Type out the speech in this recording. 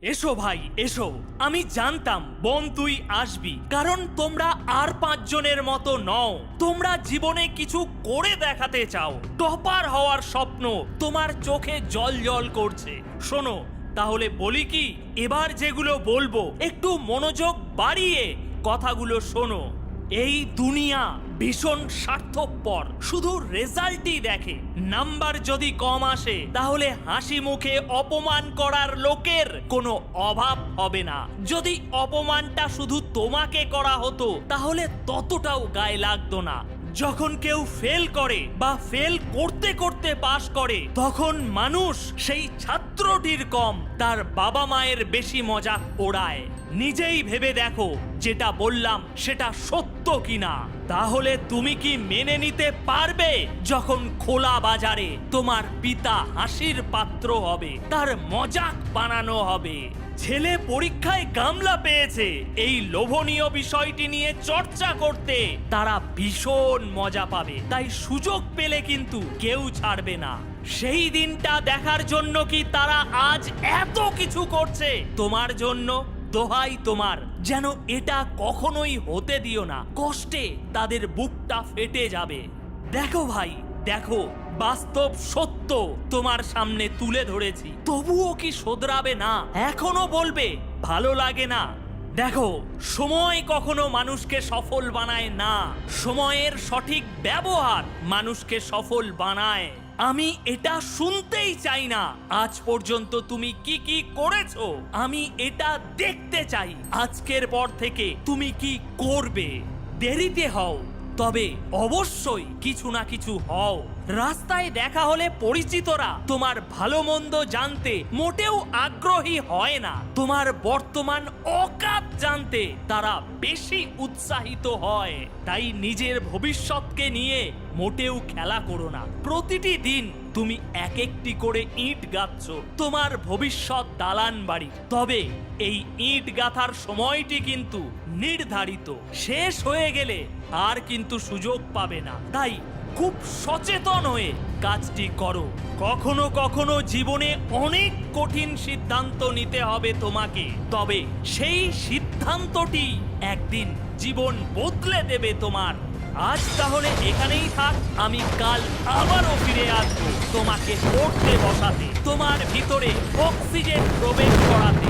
এসো ভাই এসো। আমি জানতাম বোন তুই আসবি, কারণ তোমরা আর 5 জনের মতো নও। তোমরা জীবনে কিছু করে দেখাতে চাও। টপার হওয়ার স্বপ্ন তোমার চোখে জল জল করছে। শোনো তাহলে বলি কি, এবার যেগুলো বলবো একটু মনোযোগ বাড়িয়ে কথাগুলো শোনো। এই দুনিয়া ভীষণ স্বার্থপর, শুধু রেজাল্টই দেখে। নাম্বার যদি কম আসে তাহলে হাসি মুখে অপমান করার লোকের কোনো অভাব হবে না। যদি অপমানটা শুধু তোমাকে করা হতো তাহলে ততটাও গায়ে লাগতো না। যখন কেউ ফেল করে বা ফেল করতে করতে পাশ করে, তখন মানুষ সেই ছাত্রটির কম তার বাবা মায়ের বেশি মজাক ওড়ায়। নিজেই ভেবে দেখো যেটা বললাম সেটা সত্য কিনা। তাহলে তুমি কি মেনে নিতে পারবে যখন খোলা বাজারে তোমার পিতা হাসির পাত্র হবে, তার মজাক বানানো হবে? ছেলে পরীক্ষায় গামলা পেয়েছে, এই লোভনীয় বিষয়টি নিয়ে চর্চা করতে তারা ভীষণ মজা পাবে। তাই সুযোগ পেলে কিন্তু কেউ ছাড়বে না। সেই দিনটা দেখার জন্য কি তারা আজ এত কিছু করছে তোমার জন্য? দোহাই তোমার, যেন এটা কখনোই হতে দিও না। কষ্টে তাদের বুকটা ফেটে যাবে। দেখো ভাই দেখো, বাস্তব সত্য তোমার সামনে তুলে ধরেছি, তবুও কি শোধরাবে না? এখনো বলবে ভালো লাগে না? দেখো, সময় কখনো মানুষকে সফল বানায় না, সময়ের সঠিক ব্যবহার মানুষকে সফল বানায়। আমি এটা শুনতেই চাই না আজ পর্যন্ত তুমি কি কি করেছো। আমি এটা দেখতে চাই আজকের পর থেকে তুমি কি করবে। দেরিতে হও, তবে অবশ্যই কিছু না কিছু হও। রাস্তায় দেখা হলে পরিচিতরা তোমার ভালো মন্দ জানতে মোটেও আগ্রহী হয় না। তোমার বর্তমান অকাত জানতে তারা বেশি উৎসাহিত হয়। তাই নিজের ভবিষ্যৎকে নিয়ে মোটেও খেলা করো না। প্রতিটি দিন তুমি এক একটি করে ইট গাঁথছ তোমার ভবিষ্যৎ দালান বাড়ি। তবে এই ইট গাঁথার সময়টি কিন্তু নির্ধারিত, শেষ হয়ে গেলে আর কিন্তু সুযোগ পাবে না। তাই খুব সচেতন হয়ে কাজটি করো। কখনো কখনো জীবনে অনেক কঠিন সিদ্ধান্ত নিতে হবে তোমাকে, তবে সেই সিদ্ধান্তটি একদিন জীবন বদলে দেবে তোমার। আজ তাহলে এখানেই থাক, আমি কাল আবারও ফিরে আসবো তোমাকে পড়তে বসাতে, তোমার ভিতরে অক্সিজেন প্রবেশ করাতে।